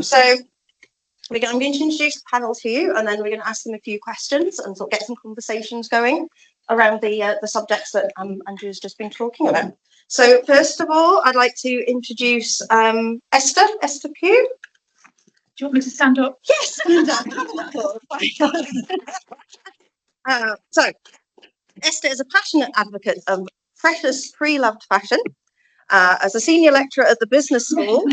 So I'm going to introduce the panel to you, and then we're going to ask them a few questions and sort of get some conversations going around the subjects that Andrew's just been talking about. So first of all, I'd like to introduce Esther Pugh. Do you want me to stand up? Yes, stand up. So Esther is a passionate advocate of precious pre-loved fashion. As a senior lecturer at the business school,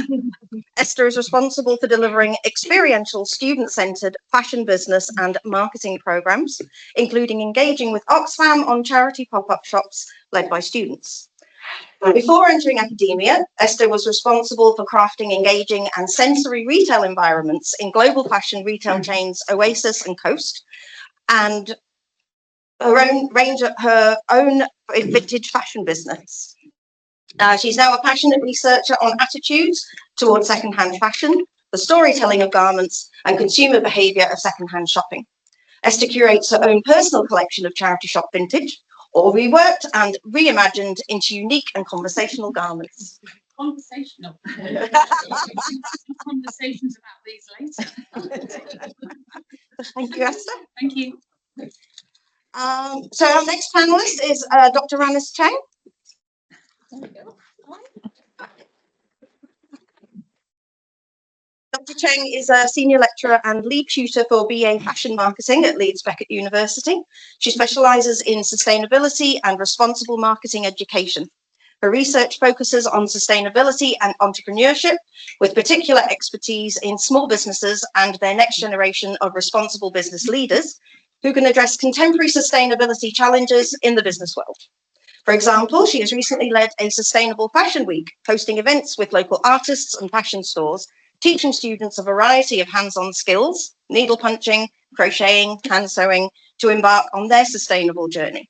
Esther is responsible for delivering experiential, student-centred fashion business and marketing programmes, including engaging with Oxfam on charity pop-up shops led by students. Before entering academia, Esther was responsible for crafting engaging and sensory retail environments in global fashion retail chains Oasis and Coast, and her own vintage fashion business. She's now a passionate researcher on attitudes towards second-hand fashion, the storytelling of garments, and consumer behaviour of second-hand shopping. Esther curates her own personal collection of charity shop vintage, all reworked and reimagined into unique and conversational garments. Conversational. Conversations about these later. Thank you, Esther. Thank you. So our next panellist is Dr. Ranis Cheng. Dr. Cheng is a senior lecturer and lead tutor for BA Fashion Marketing at Leeds Beckett University. She specialises in sustainability and responsible marketing education. Her research focuses on sustainability and entrepreneurship, with particular expertise in small businesses and their next generation of responsible business leaders who can address contemporary sustainability challenges in the business world. For example, she has recently led a sustainable fashion week, hosting events with local artists and fashion stores, teaching students a variety of hands-on skills, needle punching, crocheting, hand sewing, to embark on their sustainable journey.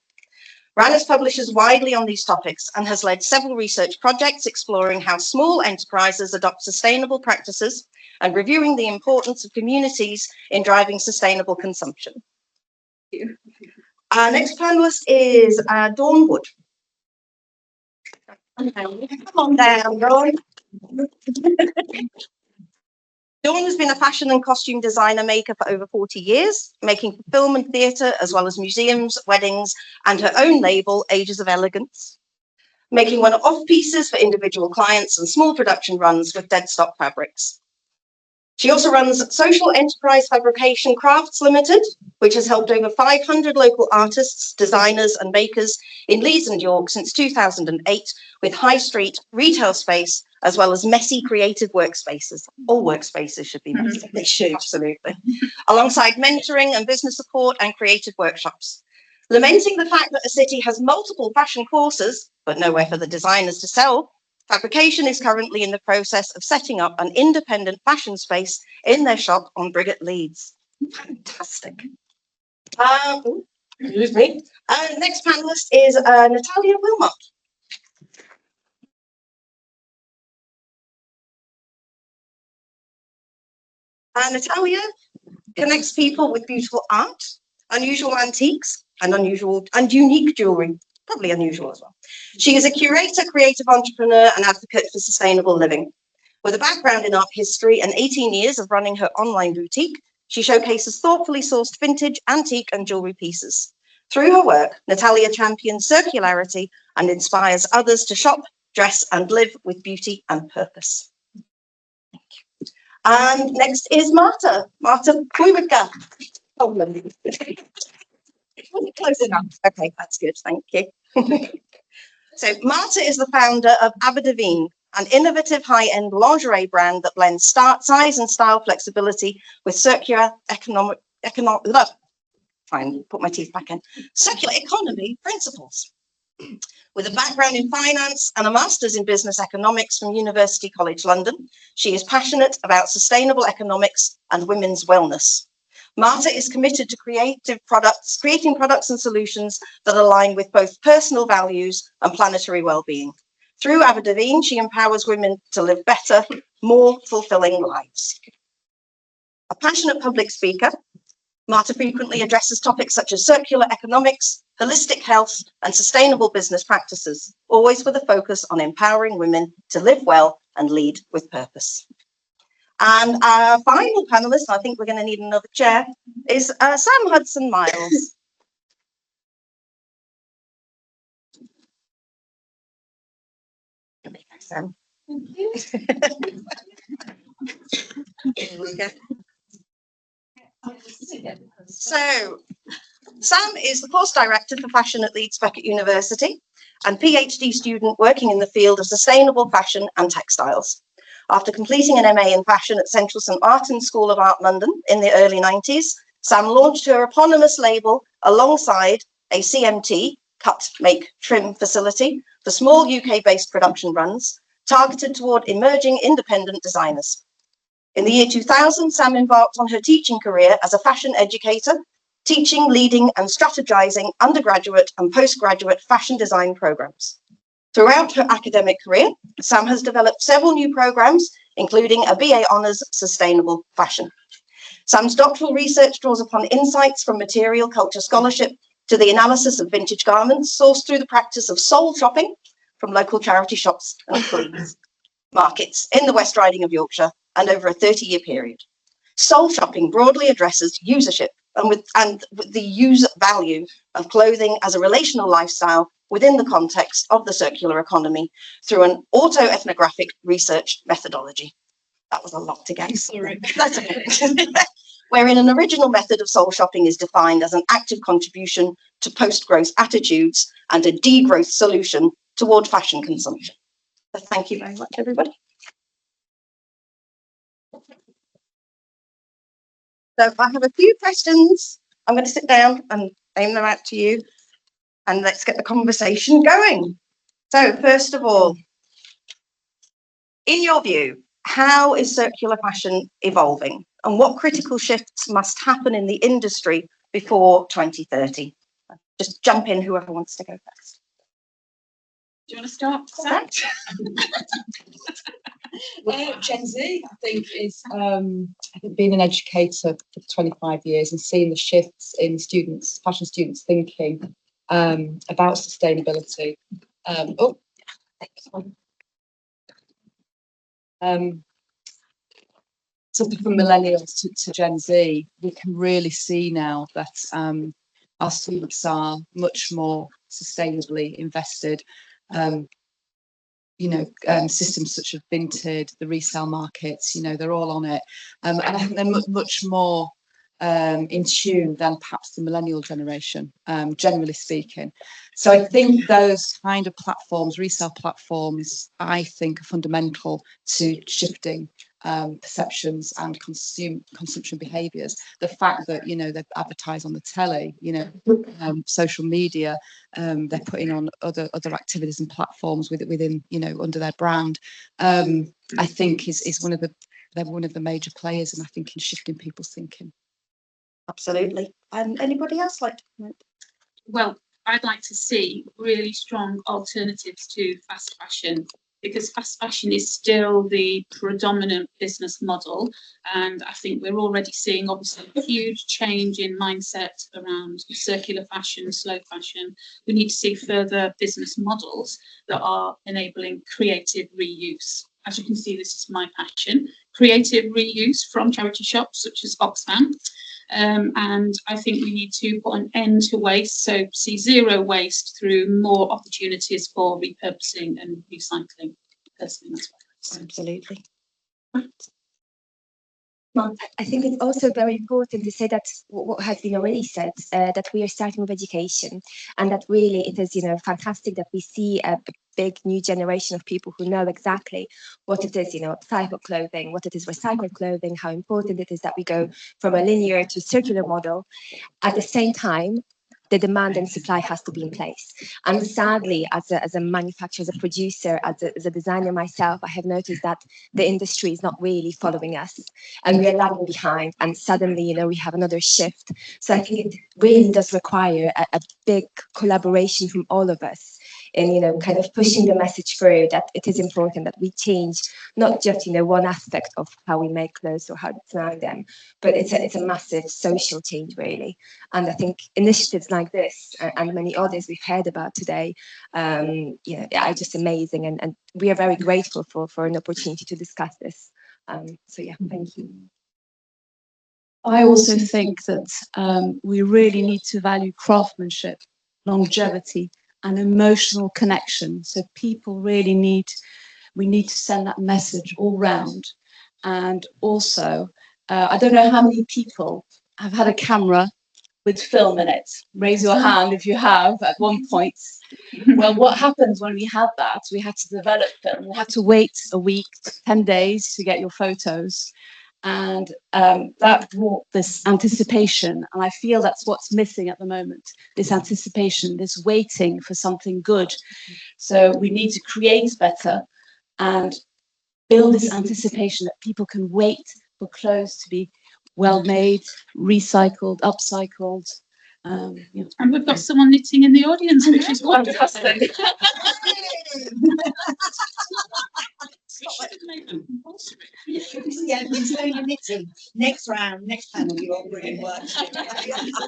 Ranis publishes widely on these topics and has led several research projects exploring how small enterprises adopt sustainable practices and reviewing the importance of communities in driving sustainable consumption. Our next panellist is Dawn Wood. Come on down, Dawn. Dawn has been a fashion and costume designer maker for over 40 years, making for film and theatre, as well as museums, weddings, and her own label, Ages of Elegance, making one-off pieces for individual clients and small production runs with dead stock fabrics. She also runs Social Enterprise Fabrication Crafts Limited, which has helped over 500 local artists, designers and makers in Leeds and York since 2008, with high street retail space, as well as messy creative workspaces. All workspaces should be messy. They should, absolutely. Alongside mentoring and business support and creative workshops. Lamenting the fact that a city has multiple fashion courses, but nowhere for the designers to sell, Fabrication is currently in the process of setting up an independent fashion space in their shop on Briggate, Leeds. Fantastic. Excuse me. Next panellist is Natalia Wilmott. Natalia connects people with beautiful art, unusual antiques, and unique jewellery. Probably unusual as well. She is a curator, creative entrepreneur, and advocate for sustainable living. With a background in art history and 18 years of running her online boutique, she showcases thoughtfully sourced vintage, antique, and jewellery pieces. Through her work, Natalia champions circularity and inspires others to shop, dress, and live with beauty and purpose. Thank you. And next is Marta Bujwicka-Colman. Close enough. Okay, that's good. Thank you. So Marta is the founder of Aberdevine, an innovative high-end lingerie brand that blends size and style flexibility with circular circular economy principles. With a background in finance and a master's in business economics from University College London, she is passionate about sustainable economics and women's wellness. Marta is committed to creating products and solutions that align with both personal values and planetary well-being. Through Aberdevine, she empowers women to live better, more fulfilling lives. A passionate public speaker, Marta frequently addresses topics such as circular economics, holistic health, and sustainable business practices, always with a focus on empowering women to live well and lead with purpose. And our final panellist, and I think we're going to need another chair, is Sam Hudson-Miles. Sam. So, Sam is the course director for fashion at Leeds Beckett University and PhD student working in the field of sustainable fashion and textiles. After completing an MA in fashion at Central St Martin's School of Art, London in the early 90s, Sam launched her eponymous label alongside a CMT, cut, make, trim facility for small UK-based production runs targeted toward emerging independent designers. In the year 2000, Sam embarked on her teaching career as a fashion educator, teaching, leading and strategizing undergraduate and postgraduate fashion design programs. Throughout her academic career, Sam has developed several new programs, including a BA Honours Sustainable Fashion. Sam's doctoral research draws upon insights from material culture scholarship to the analysis of vintage garments sourced through the practice of soul shopping from local charity shops and flea markets in the West Riding of Yorkshire and over a 30-year period. Soul shopping broadly addresses usership and with the user value of clothing as a relational lifestyle within the context of the circular economy through an auto-ethnographic research methodology. That was a lot to get. Sorry. That's okay. Wherein an original method of soul shopping is defined as an active contribution to post-growth attitudes and a degrowth solution toward fashion consumption. So thank you very much, everybody. So I have a few questions. I'm going to sit down and aim them out to you, and let's get the conversation going. So first of all, in your view, how is circular fashion evolving, and what critical shifts must happen in the industry before 2030? Just jump in, whoever wants to go first. Do you want to start? Sam? Gen Z, I think, is being an educator for 25 years and seeing the shifts in students, fashion students thinking about sustainability. So from millennials to Gen Z, we can really see now that our students are much more sustainably invested. Systems such as Vinted, the resale markets, they're all on it. And I think they're much more in tune than perhaps the millennial generation, generally speaking. So I think those kind of platforms, resale platforms, I think are fundamental to shifting perceptions and consumption behaviours. The fact that, they advertise on the telly, social media, they're putting on other activities and platforms within, under their brand, I think is they're one of the major players, and I think in shifting people's thinking. Absolutely. And anybody else like to comment? Well, I'd like to see really strong alternatives to fast fashion, because fast fashion is still the predominant business model. And I think we're already seeing, obviously, a huge change in mindset around circular fashion, slow fashion. We need to see further business models that are enabling creative reuse. As you can see, this is my passion, creative reuse from charity shops such as Oxfam. And I think we need to put an end to waste, so see zero waste through more opportunities for repurposing and recycling. Personally, that's what I think. Absolutely. Well, I think it's also very important to say that what has been already said, that we are starting with education, and that really it is, fantastic that we see a big new generation of people who know exactly what it is, cycle clothing, what it is recycled clothing, how important it is that we go from a linear to circular model. At the same time, the demand and supply has to be in place. And sadly, as a manufacturer, as a producer, as a designer myself, I have noticed that the industry is not really following us, and we are lagging behind. And suddenly, we have another shift. So I think it really does require a big collaboration from all of us in, kind of pushing the message through that it is important that we change not just, one aspect of how we make clothes or how to design them, but it's a massive social change, really. And I think initiatives like this and many others we've heard about today, are just amazing. And we are very grateful for an opportunity to discuss this So yeah, thank you. I also think that we really need to value craftsmanship, longevity, and emotional connection. So people really we need to send that message all round. And also, I don't know how many people have had a camera with film in it. Raise your hand if you have at one point. Well, what happens when we had that? We had to develop film. We had to wait a week, 10 days to get your photos. And that brought this anticipation. And I feel that's what's missing at the moment, this anticipation, this waiting for something good. So we need to create better and build this anticipation that people can wait for clothes to be well made, recycled, upcycled. You know. And we've got someone knitting in the audience, which is wonderful. Yeah, it's only knitting. Next round, next panel, you all bring work.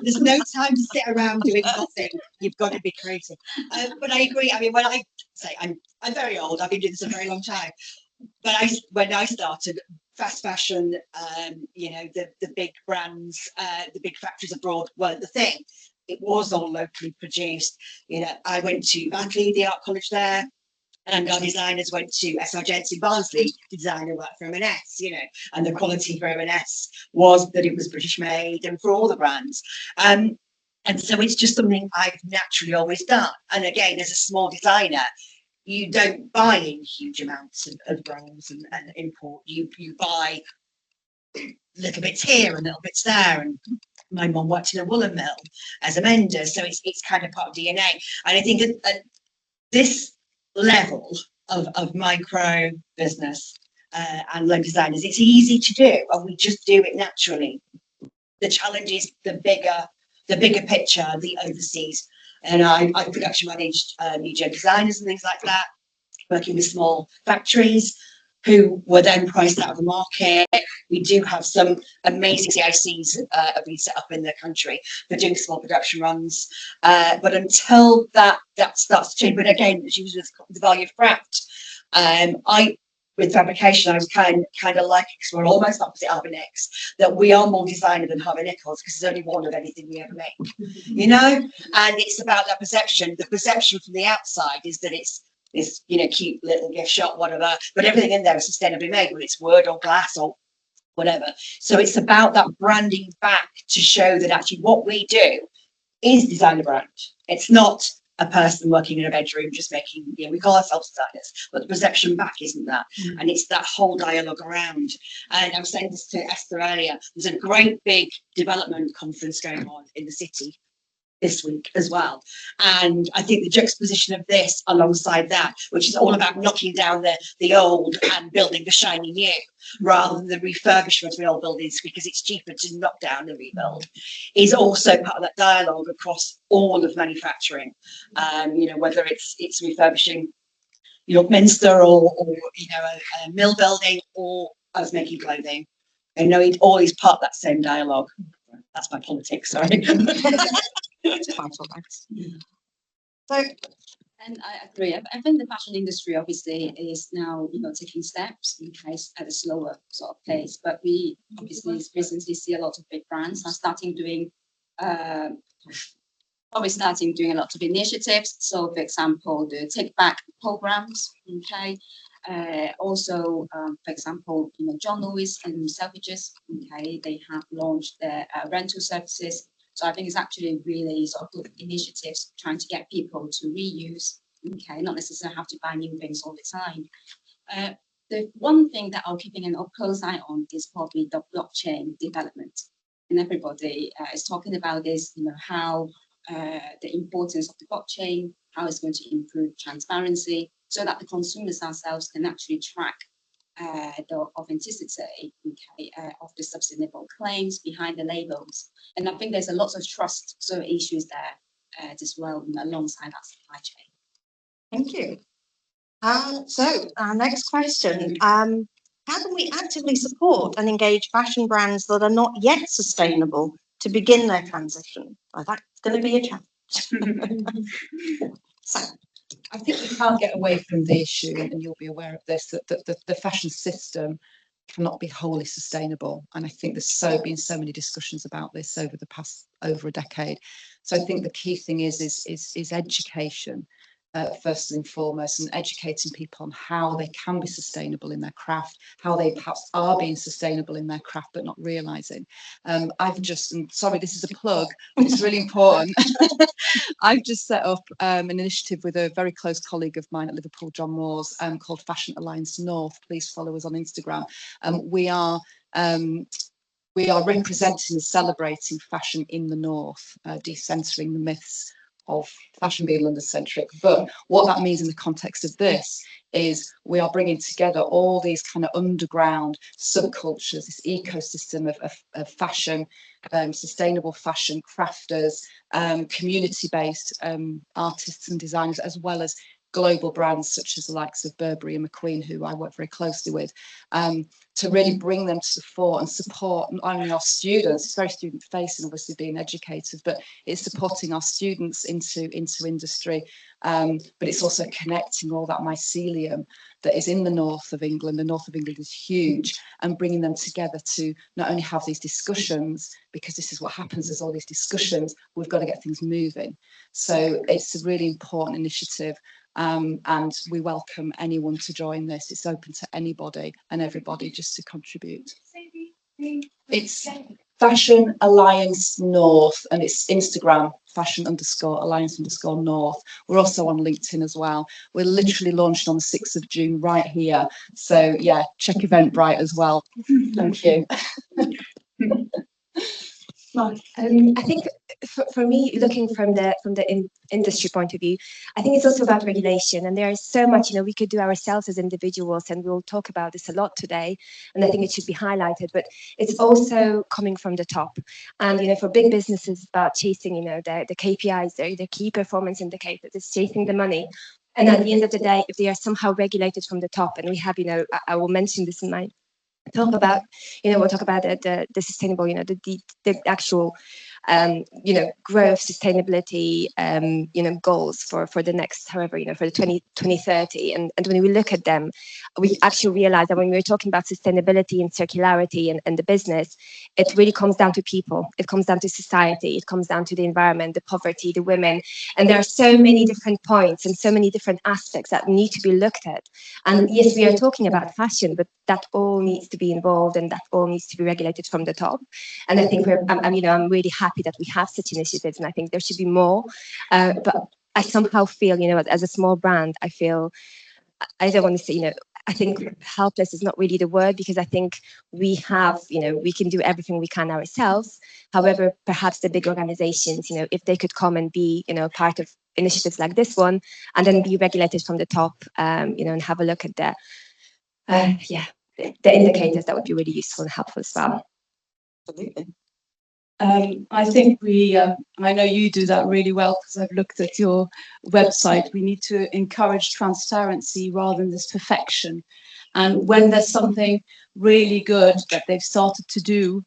There's no time to sit around doing nothing. You've got to be creative. But I agree. I mean, when I say I'm very old, I've been doing this a very long time. But when I started, fast fashion, you know, the big brands, the big factories abroad weren't the thing. It was all locally produced. You know, I went to Batley, the art college there. And our designers went to SR Gents in Barnsley to design a work for M&S, you know, and the quality for M&S was that it was British made and for all the brands. And so it's just something I've naturally always done. And again, as a small designer, you don't buy in huge amounts of rolls and import. You buy little bits here and little bits there. And my mum worked in a woolen mill as a mender, so it's kind of part of DNA. And I think at this level of micro business and loan designers, it's easy to do, and we just do it naturally. The challenge is the bigger picture, the overseas. And I production managed new gen designers and things like that, working with small factories who were then priced out of the market. We do have some amazing CICs have been set up in the country for doing small production runs. But until that starts to change, but again, as you was with the value of craft, with fabrication, I was kind of like, because we're almost opposite Harvey Nicks, that we are more designer than Harvey Nichols because there's only one of anything we ever make, you know? And it's about that perception. The perception from the outside is that it's this, you know, cute little gift shop, whatever, but everything in there is sustainably made, whether it's wood or glass or whatever. So it's about that branding back to show that actually what we do is designer brand. It's not a person working in a bedroom just making, you know, we call ourselves designers, but the perception back isn't that. And it's that whole dialogue around. And I was saying this to Esther earlier, there's a great big development conference going on in the city this week as well. And I think the juxtaposition of this alongside that, which is all about knocking down the old and building the shiny new, rather than the refurbishment of the old buildings because it's cheaper to knock down and rebuild, is also part of that dialogue across all of manufacturing. You know, whether it's refurbishing, you know, Minster or you know, a mill building or us making clothing. I know it all is part of that same dialogue. That's my politics, sorry. So, and I agree. I think the fashion industry obviously is now, you know, taking steps in case at a slower sort of pace. But we obviously recently see a lot of big brands are starting doing a lot of initiatives. So, for example, the Take Back programs. Okay. Also, for example, you know, John Lewis and Selfridges. Okay, they have launched their rental services. So I think it's actually really sort of good initiatives trying to get people to reuse, okay, not necessarily have to buy new things all the time. The one thing that I'm keeping a close eye on is probably the blockchain development. And everybody is talking about this, you know, how the importance of the blockchain, how it's going to improve transparency so that the consumers ourselves can actually track the authenticity, okay, of the sustainable claims behind the labels. And I think there's a lot of trust sort of issues there as well, alongside that supply chain. thank you. So our next question, how can we actively support and engage fashion brands that are not yet sustainable to begin their transition? Well, that's going to be a challenge. So, I think we can't get away from the issue, and you'll be aware of this, that the fashion system cannot be wholly sustainable. And I think there's been so many discussions about this over the past over a decade. So I think the key thing is education. First and foremost, and educating people on how they can be sustainable in their craft, how they perhaps are being sustainable in their craft but not realising. I've just, and sorry, this is a plug, but it's really important. I've just set up an initiative with a very close colleague of mine at Liverpool, John Moores, called Fashion Alliance North. Please follow us on Instagram. We are representing and celebrating fashion in the North, decentering the myths of fashion being London-centric. But what that means in the context of this is we are bringing together all these kind of underground subcultures, this ecosystem of fashion, sustainable fashion, crafters, community-based artists and designers, as well as global brands such as the likes of Burberry and McQueen, who I work very closely with, to really bring them to the fore and support not only our students. It's very student facing, obviously being educated, but it's supporting our students into industry, but it's also connecting all that mycelium that is in the north of England. The north of England is huge, and bringing them together to not only have these discussions, because this is what happens, there's all these discussions, we've got to get things moving. So it's a really important initiative. And we welcome anyone to join this. It's open to anybody and everybody just to contribute. It's Fashion Alliance North, and it's Instagram, fashion_alliance_north. We're also on LinkedIn as well. We're literally launching on the 6th of June right here. So yeah, check Eventbrite as well. Thank you. I think for me, looking from the industry point of view, I think it's also about regulation, and there is so much we could do ourselves as individuals, and we'll talk about this a lot today, and I think it should be highlighted. But it's also coming from the top, and for big businesses, about chasing the KPIs, the key performance indicators, it's chasing the money. And at the end of the day, if they are somehow regulated from the top, and we have I will mention this in my talk about, we'll talk about the sustainable, the actual, growth, sustainability, goals for the next, however, for the 2030. And when we look at them, we actually realize that when we're talking about sustainability and circularity and the business, it really comes down to people. It comes down to society. It comes down to the environment, the poverty, the women. And there are so many different points and so many different aspects that need to be looked at. And yes, we are talking about fashion, but that all needs to be involved, and that all needs to be regulated from the top. And I think I'm really happy that we have such initiatives, and I think there should be more. But I somehow feel, as a small brand, I feel, I don't want to say, I think helpless is not really the word, because I think we have, we can do everything we can ourselves. However, perhaps the big organizations, if they could come and be, part of initiatives like this one, and then be regulated from the top, and have a look at the indicators, that would be really useful and helpful as well. Absolutely. I think I know you do that really well, because I've looked at your website. We need to encourage transparency rather than this perfection. And when there's something really good that they've started to do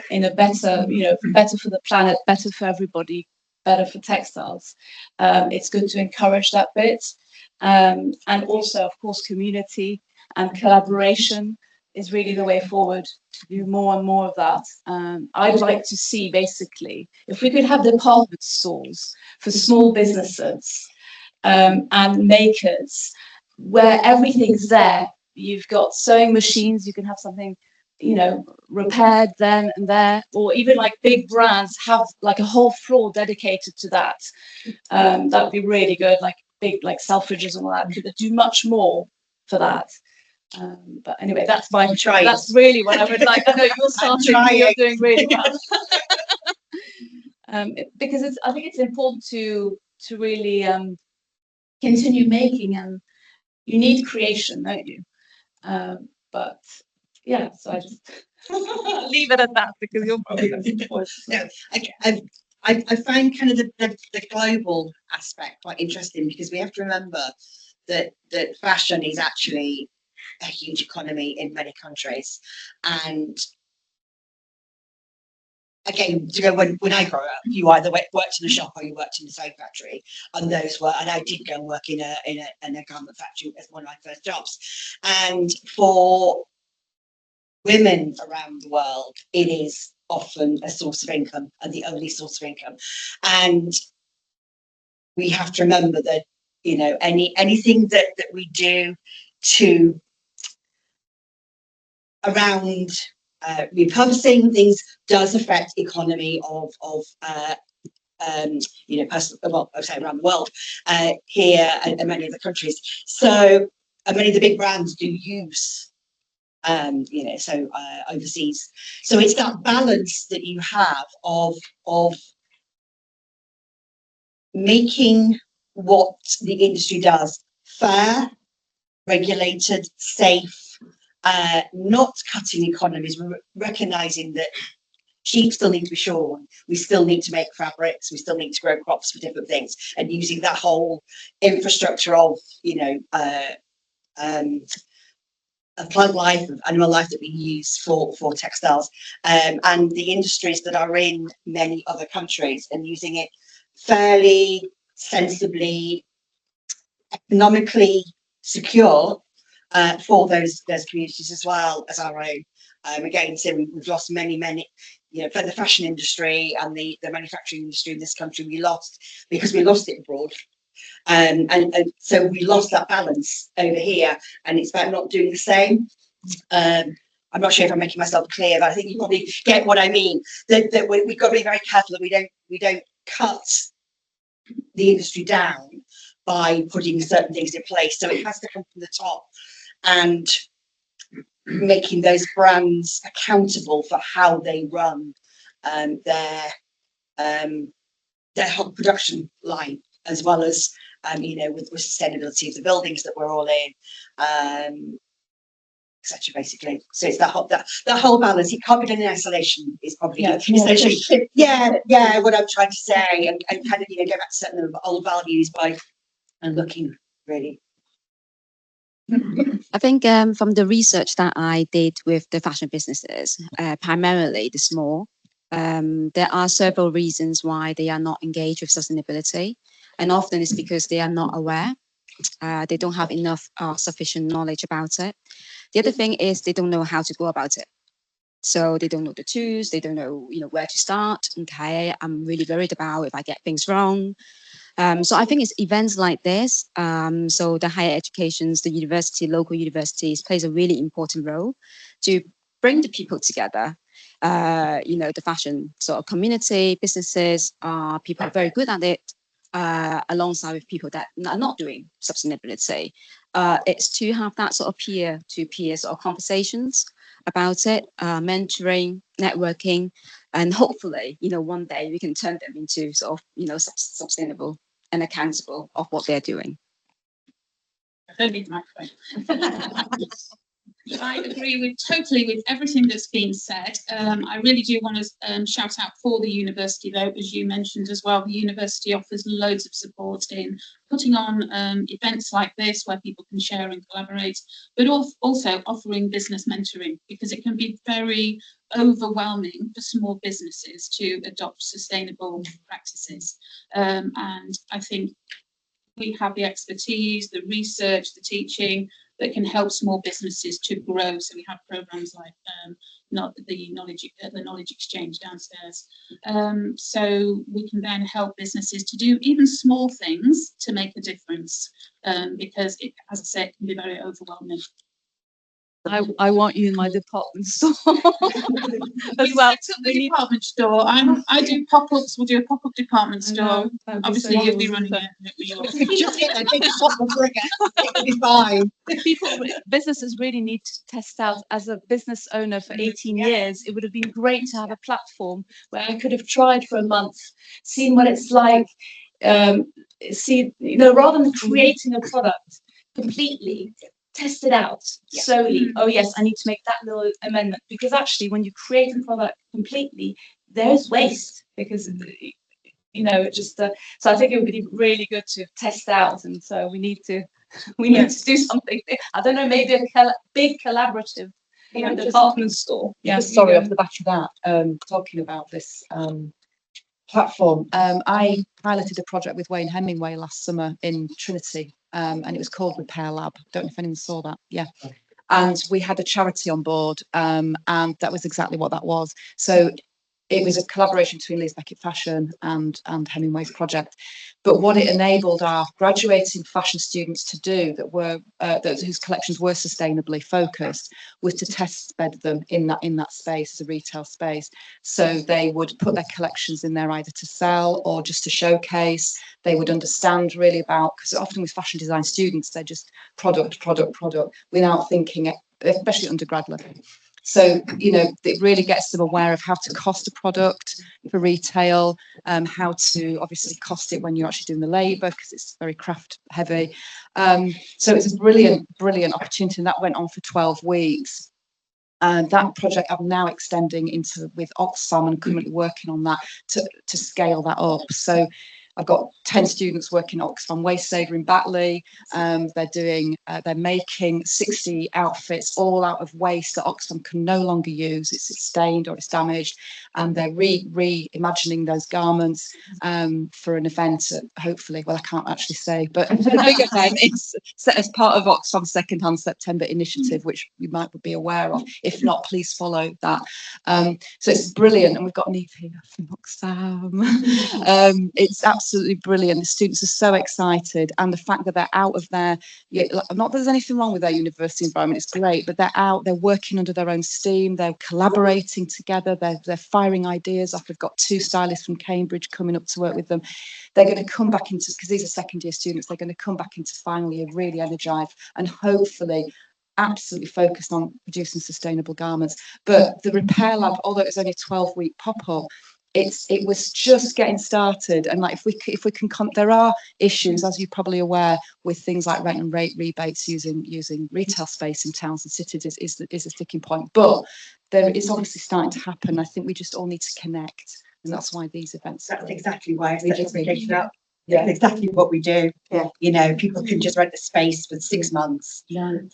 in a better, better for the planet, better for everybody, better for textiles, it's good to encourage that bit. And also, of course, community and collaboration is really the way forward, to do more and more of that. I'd like to see, basically, if we could have department stores for small businesses and makers, where everything's there. You've got sewing machines, you can have something, repaired then and there, or even like big brands have like a whole floor dedicated to that. That would be really good, like big, like Selfridges and all that, could do much more for that. But anyway, that's really what I would like. I know you're starting, you're doing really well. Because I think it's important to really continue making, and you need creation, don't you? But yeah, so I just leave it at that, because you're probably going to. No, I find kind of the global aspect quite interesting, because we have to remember that fashion is actually a huge economy in many countries. And again, when I grew up, you either worked in a shop or you worked in a sewing factory, and I did go and work in a garment factory as one of my first jobs. And for women around the world, it is often a source of income and the only source of income. And we have to remember that, you know, anything that we do to around repurposing things does affect economy of you know, well, I say around the world, here and many other countries. So many of the big brands do use, you know, so overseas. So it's that balance that you have of making what the industry does fair, regulated, safe, not cutting economies, recognizing that sheep still need to be shorn, we still need to make fabrics, we still need to grow crops for different things, and using that whole infrastructure of, you know, of plant life, of animal life that we use for textiles, and the industries that are in many other countries, and using it fairly, sensibly, economically secure for those communities as well as our own. Again, so we've lost many, you know, for the fashion industry and the manufacturing industry in this country, we lost because we lost it abroad. And so we lost that balance over here, and it's about not doing the same. I'm not sure if I'm making myself clear, but I think you probably get what I mean. That we've got to be very careful that we don't cut the industry down by putting certain things in place. So it has to come from the top, and making those brands accountable for how they run their whole production line, as well as you know, with sustainability of the buildings that we're all in, etc. Basically, so it's that whole balance. It can't be done in isolation. Is probably essentially, yeah. What I'm trying to say, and kind of, you know, go back to certain old values by looking really. I think from the research that I did with the fashion businesses, primarily the small, there are several reasons why they are not engaged with sustainability. And often it's because they are not aware. They don't have enough sufficient knowledge about it. The other thing is they don't know how to go about it. So they don't know the tools, they don't know, you know, where to start. Okay, I'm really worried about if I get things wrong. So I think it's events like this. So the higher educations, the university, local universities plays a really important role to bring the people together. You know, the fashion sort of community, businesses, people are very good at it, alongside with people that are not doing sustainability. It's to have that sort of peer-to-peer sort of conversations about it, mentoring, networking, and hopefully, you know, one day we can turn them into sort of, you know, sustainable and accountable of what they're doing. I don't need the microphone. I agree totally with everything that's been said. I really do want to shout out for the university, though, as you mentioned as well. The university offers loads of support in putting on events like this where people can share and collaborate, but also offering business mentoring, because it can be very overwhelming for small businesses to adopt sustainable practices. And I think we have the expertise, the research, the teaching that can help small businesses to grow. So we have programs like the knowledge exchange downstairs. So we can then help businesses to do even small things to make a difference, because it, as I said, it can be very overwhelming. I want you in my department store as well. The department store. I do pop-ups. We'll do a pop-up department store. Obviously, you'll be running it. Just get that big bottle of Brigger. It'll be fine. Businesses really need to test out. As a business owner for 18 years, it would have been great to have a platform where I could have tried for a month, seen what it's like, see, you know, rather than creating a product completely, test it out slowly. Oh yes, I need to make that little amendment, because actually when you create a product completely, there's waste, because you know, it just so I think it would be really good to test out, and so we need to do something. I don't know, maybe a big collaborative, you know, department store. Yeah, sorry, off the back of that, talking about this platform, I piloted a project with Wayne Hemingway last summer in Trinity, and it was called Repair Lab. Don't know if anyone saw that. Yeah. And we had a charity on board, and that was exactly what that was. So it was a collaboration between Leeds Beckett Fashion and Hemingway's project. But what it enabled our graduating fashion students to do whose collections were sustainably focused was to test bed them in that space as a retail space. So they would put their collections in there either to sell or just to showcase. They would understand really about, because often with fashion design students, they're just product without thinking, especially undergrad level. So, it really gets them aware of how to cost a product for retail, how to obviously cost it when you're actually doing the labour, because it's very craft heavy. So it's a brilliant opportunity, and that went on for 12 weeks. And that project I'm now extending into with Oxfam, and currently working on that to scale that up. So I've got 10 students working at Oxfam Waste Saver in Batley. They're making 60 outfits all out of waste that Oxfam can no longer use. It's stained or it's damaged, and they're reimagining those garments for an event. Hopefully, well, I can't actually say, but a big event. It's set as part of Oxfam's Secondhand September initiative, which you might be aware of. If not, please follow that. So it's brilliant, and we've got Neve here from Oxfam. It's absolutely brilliant. The students are so excited, and the fact that they're out of their, not that there's anything wrong with their university environment, it's great, but they're out, they're working under their own steam, they're collaborating together, they're firing ideas off. We've got 2 stylists from Cambridge coming up to work with them. They're going to come back into, because these are second year students, they're going to come back into final year really energised and hopefully absolutely focused on producing sustainable garments. But the repair lab, although it was only a 12-week pop-up, it was just getting started. And like if we can there are issues, as you're probably aware, with things like rent and rate rebates using retail space in towns and cities is a sticking point. But there is obviously starting to happen. I think we just all need to connect, and that's why these events. That's exactly why it's Fabrication up. Yeah, exactly what we do. Yeah. People can just rent the space for 6 months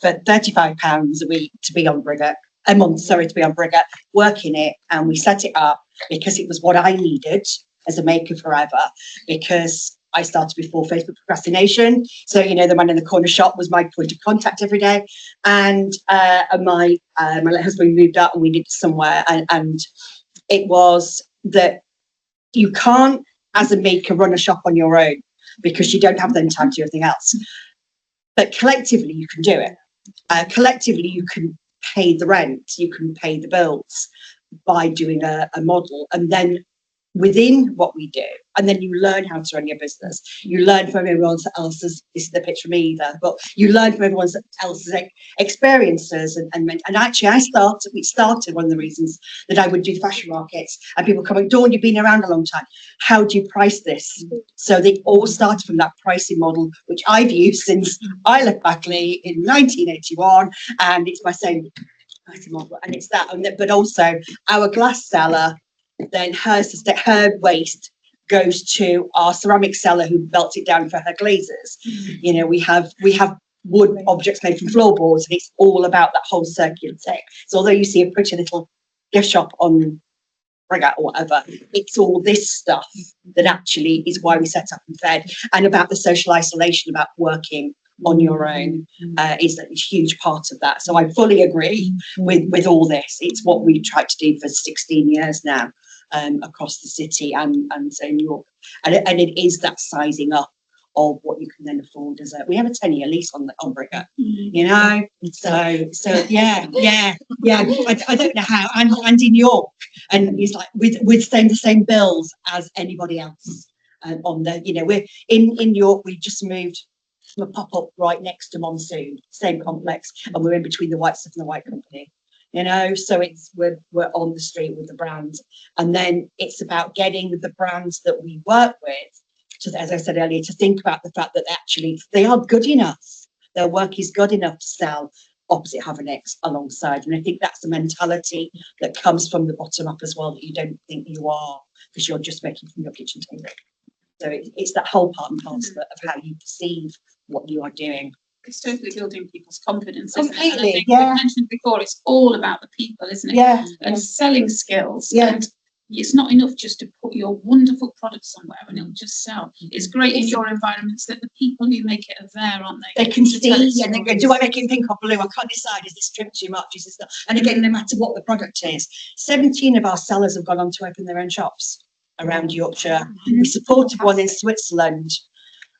for £35 a week to be on Brigger. A month, sorry, to be on Brigger, working it, and we set it up because it was what I needed as a maker forever, because I started before Facebook procrastination. So, the man in the corner shop was my point of contact every day. And my late husband moved up and we lived somewhere. And it was that you can't, as a maker, run a shop on your own because you don't have the time to do everything else. But collectively, you can do it. Collectively, you can pay the rent, you can pay the bills by doing a model, and then within what we do, and then you learn how to run your business. You learn from everyone else's, this is the pitch from me either, but you learn from everyone else's experiences. And actually we started one of the reasons that I would do fashion markets, and people coming, Dawn, you've been around a long time, how do you price this? So they all started from that pricing model, which I've used since I left Batley in 1981, and it's my same pricing model, and it's that, but also our glass seller, then her waste goes to our ceramic seller who melts it down for her glazers. We have wood objects made from floorboards, and it's all about that whole circular thing. So although you see a pretty little gift shop on Brigger or whatever, it's all this stuff that actually is why we set up and fed, and about the social isolation, about working on your own is a huge part of that. So I fully agree with all this. It's what we've tried to do for 16 years now. Across the city and in York, and it is that sizing up of what you can then afford as we have a 10-year lease on Brigger, so yeah. I don't know how, and in York, and it's like with staying the same bills as anybody else on the, we're in York. We just moved from a pop-up right next to Monsoon, same complex, and we're in between the White Stuff and the White Company. So we're on the street with the brands, and then it's about getting the brands that we work with to, as I said earlier, to think about the fact that actually they are good enough. Their work is good enough to sell opposite Havernicks alongside, and I think that's the mentality that comes from the bottom up as well, that you don't think you are because you're just making from your kitchen table. So it's that whole part and parcel of how you perceive what you are doing. It's totally building people's confidence, isn't it? Completely, And I think yeah. we mentioned before, it's all about the people, isn't it? Yeah. And selling skills. Yeah. And it's not enough just to put your wonderful product somewhere and it'll just sell. It's great in your environments that the people who make it are there, aren't they? They can To tell see it and they go, stories. do I make it pink or blue? I can't decide. Is this trim too much? Is this not? And again, no matter what the product is, 17 of our sellers have gone on to open their own shops around Yorkshire. We supported one in Switzerland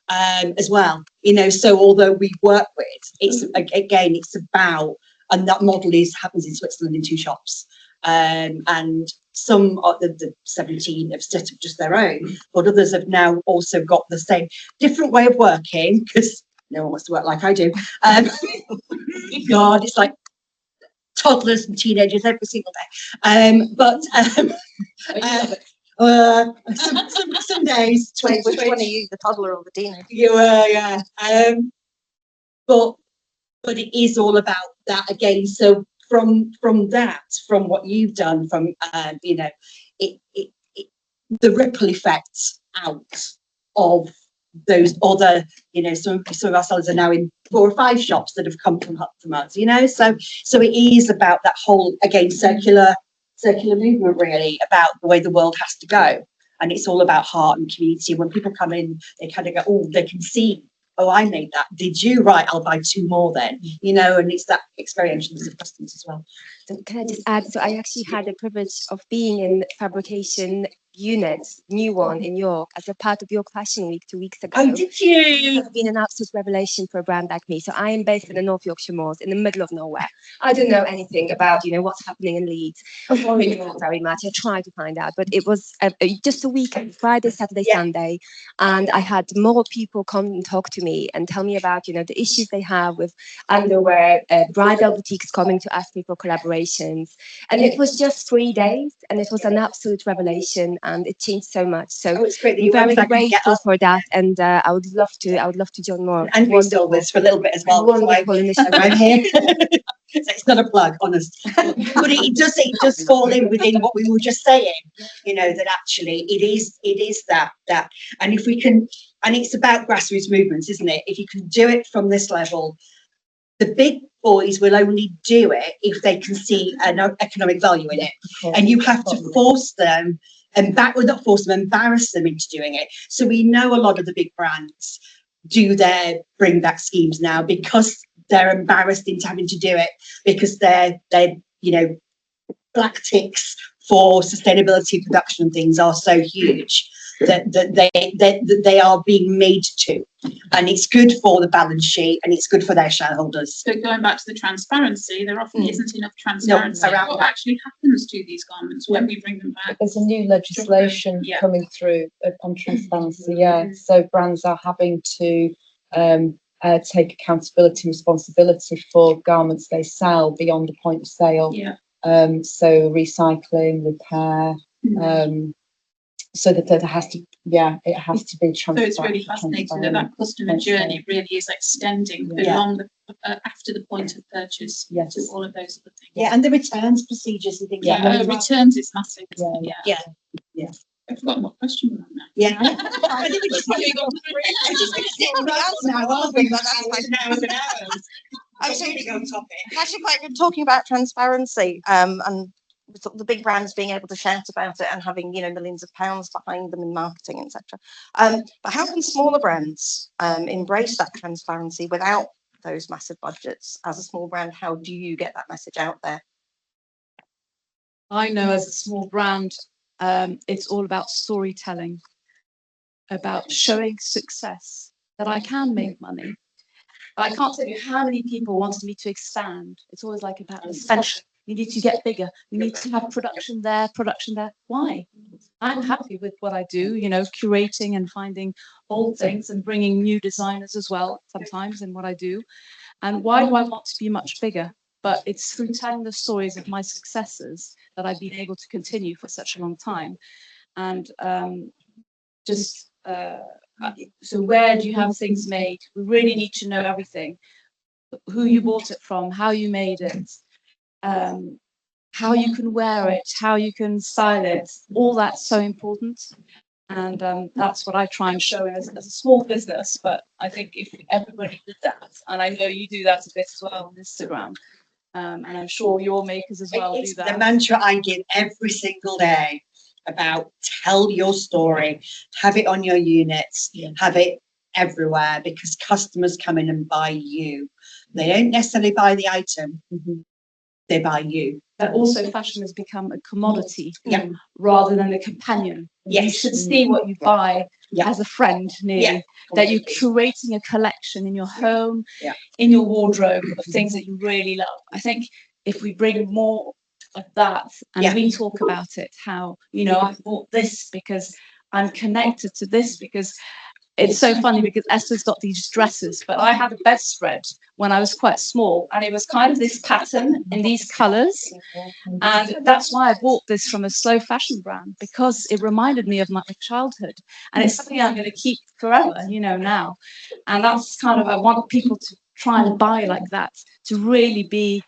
as well. You know, so although we work with, it's again, it's about, and that model happens in Switzerland in 2 shops. And some of the 17 have set up just their own, but others have now also got the same different way of working, because no one wants to work like I do. God, it's like toddlers and teenagers every single day. Some days, Which one are you, the toddler or the teenager? yeah. But it is all about that again. So from what you've done, from you know, the ripple effects out of those other, you know, some of our sellers are now in 4 or 5 shops that have come from Hudson-Miles, you know, so it is about that whole, again, circular movement, really, about the way the world has to go. And it's all about heart and community. When people come in, they kind of go, oh, they can see, oh, I made that. Did you? Right, I'll buy 2 more then, you know, and it's that experiential of customers as well. So can I just add? So I actually had the privilege of being in Fabrication unit, new one in York, as a part of York Fashion Week 2 weeks ago. Oh, did you? It's been an absolute revelation for a brand like me. So I am based in the North Yorkshire Moors, in the middle of nowhere. I don't know anything about, you know, what's happening in Leeds or in York very much. I tried to find out, but it was just a weekend, Friday, Saturday, Sunday, and I had more people come and talk to me and tell me about, you know, the issues they have with underwear, bridal boutiques coming to ask me for collaborations, and it was just 3 days, and it was an absolute revelation. And it changed so much. So It's great that I'm you very went back and get grateful up. for that, and I would love to join more. And we stole this for a little bit as well. Wonderful initiative. Around here. So it's not a plug, honest. But it does fall in within what we were just saying, you know, that actually it is that. And if we can, and it's about grassroots movements, isn't it? If you can do it from this level, the big boys will only do it if they can see an economic value in it. And you have to force them, embarrass them into doing it. So we know a lot of the big brands do their bring back schemes now because they're embarrassed into having to do it, because they're you know, black ticks for sustainability production and things are so huge that they are being made to, and it's good for the balance sheet and it's good for their shareholders. So going back to the transparency, there often isn't enough transparency around what actually happens to these garments when we bring them back. There's a new legislation coming through on transparency, so brands are having to take accountability and responsibility for garments they sell beyond the point of sale. So recycling, repair, so that there has to, it has to be transparent. So it's really fascinating that customer journey really is extending along after the point of purchase to all of those other things. Yeah, and the returns procedures and things like that. Returns is massive. Yeah. I've forgotten what question we're on now. Yeah. I think we're just going to go now, aren't we? I'm actually quite good talking about transparency and sort of the big brands being able to shout about it and having, you know, millions of pounds behind them in marketing, etc. But how can smaller brands embrace that transparency without those massive budgets? As a small brand, how do you get that message out there? I know as a small brand, it's all about storytelling, about showing success, that I can make money. I can't tell you how many people wanted me to expand. It's always like about expansion. You need to get bigger. You need to have production there. Why? I'm happy with what I do, you know, curating and finding old things and bringing new designers as well sometimes in what I do. And why do I want to be much bigger? But it's through telling the stories of my successes that I've been able to continue for such a long time. And so where do you have things made? We really need to know everything. Who you bought it from, how you made it, how you can wear it, how you can style it. All that's so important. And that's what I try and show as a small business. But I think if everybody did that, and I know you do that a bit as well on Instagram, and I'm sure your makers as well do that. The mantra I give every single day about tell your story, have it on your units, have it everywhere, because customers come in and buy you. They don't necessarily buy the item, they buy you. But also fashion has become a commodity Yeah. rather than a companion. Yes. You should see what you buy Yeah. as a friend nearly. Yeah. That you're curating a collection in your home, Yeah. in your wardrobe of things that you really love. I think if we bring more of that and Yeah. we talk about it, how, you know, I bought this because I'm connected to this, because it's so funny because Esther's got these dresses, but I had a bedspread when I was quite small, and it was kind of this pattern in these colours. And that's why I bought this from a slow fashion brand, because it reminded me of my childhood. And it's something I'm going to keep forever, you know, now. And that's kind of, I want people to try and buy like that, to really be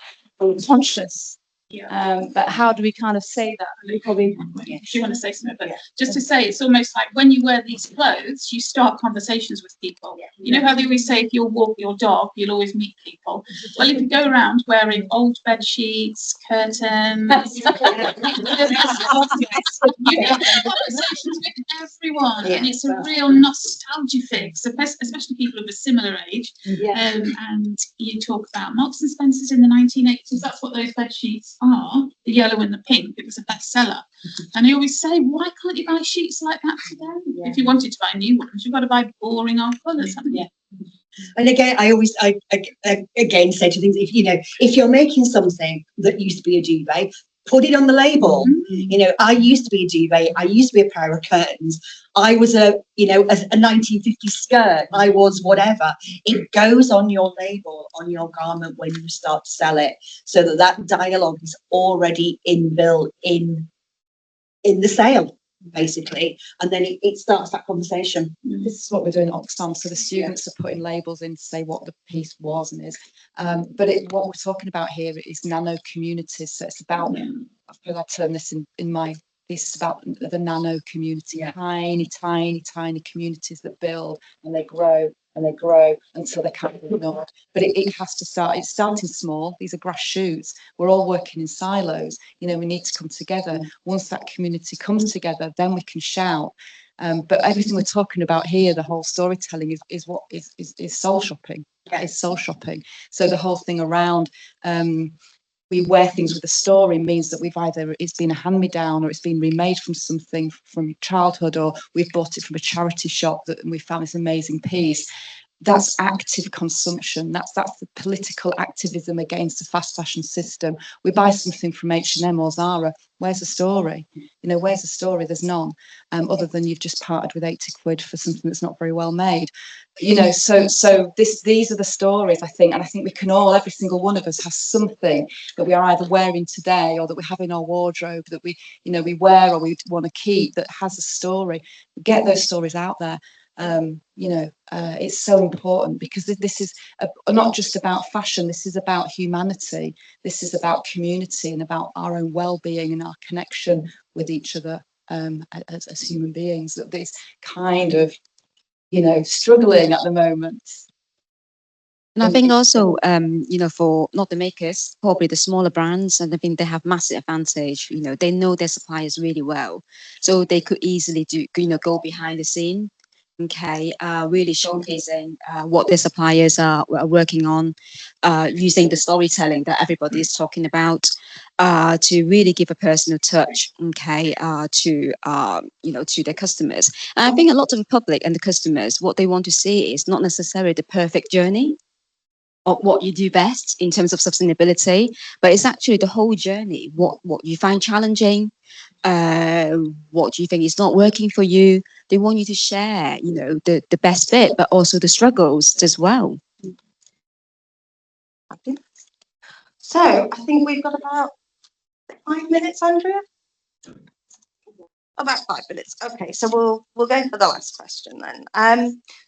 conscious. But how do we kind of say that? We probably, if you want to say something, but just to say, it's almost like when you wear these clothes, you start conversations with people. You know how they always say, if you'll walk your dog, you'll always meet people. Well, if you go around wearing old bed sheets, curtains, you get conversations with everyone, and it's a real nostalgia fix, especially people of a similar age. And you talk about Marks and Spencer's in the 1980s. That's what those bed sheets are, the yellow and the pink. It was a bestseller. And I always say, why can't you buy sheets like that today? If you wanted to buy new ones, you've got to buy boring old colours, haven't you? And again, I again say to things, if you're making something that used to be a duvet, put it on the label. You know, I used to be a duvet. I used to be a pair of curtains. I was a 1950s skirt. I was whatever. It goes on your label, on your garment when you start to sell it, so that dialogue is already inbuilt in the sale, basically, and then it starts that conversation. This is what we're doing at Oxfam. So the students are putting labels in to say what the piece was and is. But what we're talking about here is nano communities. So it's about, I term this in my thesis about the nano community, tiny, tiny, tiny communities that build and they grow until they can't be ignored. But it has to start, it's starting small. These are grass shoots. We're all working in silos. You know, we need to come together. Once that community comes together, then we can shout. But everything we're talking about here, the whole storytelling is soul shopping. Is soul shopping. So the whole thing around we wear things with a story means that it's been a hand-me-down, or it's been remade from something from childhood, or we've bought it from a charity shop and we found this amazing piece. That's active consumption. That's the political activism against the fast fashion system. We buy something from H&M or Zara. Where's the story? You know, where's the story? There's none, other than you've just parted with 80 quid for something that's not very well made. You know, so these are the stories, I think, and I think we can all, every single one of us has something that we are either wearing today or that we have in our wardrobe that we wear or we want to keep that has a story. Get those stories out there. It's so important, because this is not just about fashion. This is about humanity. This is about community and about our own well-being and our connection with each other as human beings. That this kind of struggling at the moment. And I think also, for not the makers, probably the smaller brands, and I think they have massive advantage. You know, they know their suppliers really well, so they could easily go behind the scene. Okay, really showcasing what their suppliers are working on, using the storytelling that everybody is talking about, to really give a personal touch. Okay, to their customers. And I think a lot of the public and the customers, what they want to see is not necessarily the perfect journey of what you do best in terms of sustainability, but it's actually the whole journey. What you find challenging. What do you think is not working for you? They want you to share, the best bit, but also the struggles as well. So I think we've got about 5 minutes, Andrea. About 5 minutes. Okay, so we'll go for the last question then.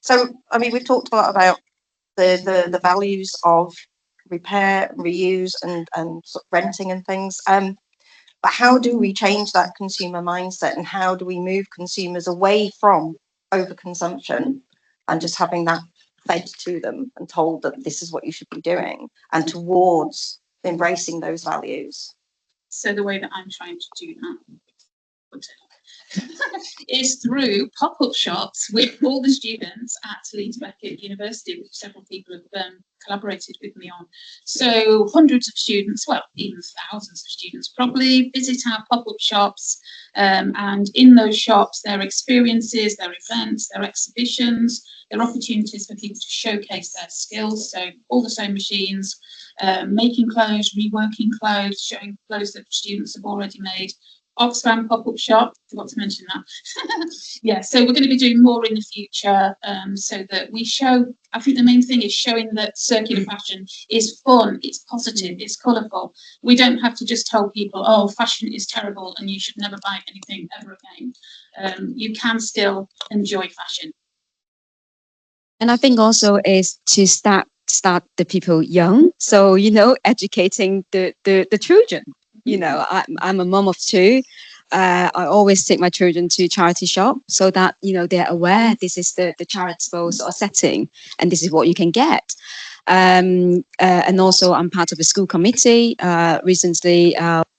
So I mean, we've talked a lot about the values of repair, reuse, and sort of renting and things. But how do we change that consumer mindset, and how do we move consumers away from overconsumption and just having that fed to them and told that this is what you should be doing, and towards embracing those values? So the way that I'm trying to do that, is through pop-up shops with all the students at Leeds Beckett University, which several people have collaborated with me on. So hundreds of students, well, even thousands of students probably visit our pop-up shops, and in those shops, their experiences, their events, their exhibitions, their opportunities for people to showcase their skills. So all the sewing machines, making clothes, reworking clothes, showing clothes that students have already made. Oxfam pop-up shop, forgot to mention that. Yeah, so we're going to be doing more in the future, so that we show, I think the main thing is showing that circular fashion is fun, it's positive, it's colourful. We don't have to just tell people, oh, fashion is terrible and you should never buy anything ever again. You can still enjoy fashion. And I think also is to start the people young. So, you know, educating the children. You know, I'm a mom of two. I always take my children to charity shop so that, you know, they're aware this is the charitable sort of setting and this is what you can get. And also I'm part of a school committee. Recently,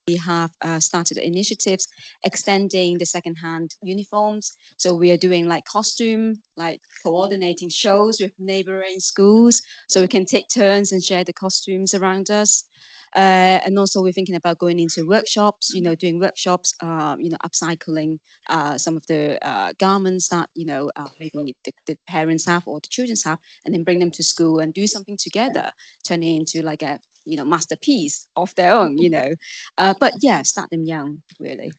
we have started initiatives extending the second-hand uniforms. So we are doing like costume, like coordinating shows with neighboring schools so we can take turns and share the costumes around us. And also we're thinking about going into workshops, you know, doing workshops, you know, upcycling some of the garments that, you know, maybe the parents have or the children have, and then bring them to school and do something together, turning into like a, you know, masterpiece of their own, you know. But yeah, start them young, really.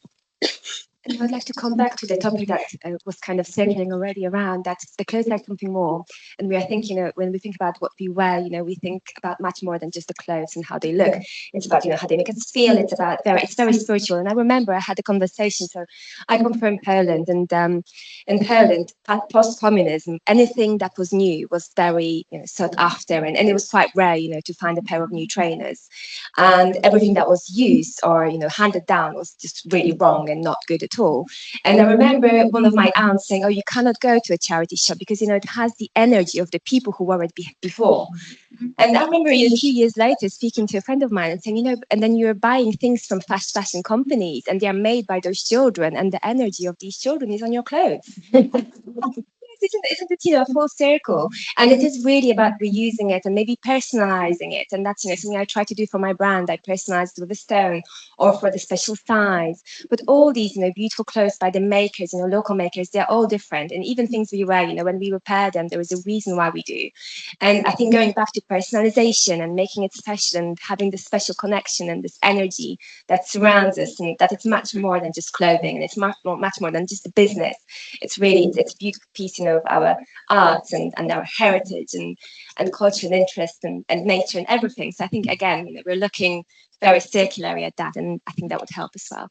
And I'd like to come back to the topic that was kind of circling already around, that the clothes are something more. And we are thinking, when we think about what we wear, you know, we think about much more than just the clothes and how they look. It's about, you know, how they make us feel. It's about it's very spiritual. And I remember I had a conversation. So I come from Poland, and in Poland, post-communism, anything that was new was very, you know, sought after, and it was quite rare, you know, to find a pair of new trainers. And everything that was used or, you know, handed down was just really wrong and not good at all. And I remember one of my aunts saying, oh, you cannot go to a charity shop because, you know, it has the energy of the people who wore it before. And I remember a few years later speaking to a friend of mine and saying, you know, and then you're buying things from fast fashion companies and they are made by those children, and the energy of these children is on your clothes. Isn't it, you know, a full circle? And it is really about reusing it and maybe personalizing it. And that's, you know, something I try to do for my brand. I personalize it with a stone or for the special size. But all these, you know, beautiful clothes by the makers, you know, local makers, they're all different. And even things we wear, you know, when we repair them, there is a reason why we do. And I think going back to personalization and making it special and having this special connection and this energy that surrounds us, and that it's much more than just clothing, and it's much more than just a business. It's really, it's a beautiful piece, you know, of our arts and our heritage and culture and interest and nature and everything. So I think, again, you know, we're looking very circularly at that, and I think that would help as well.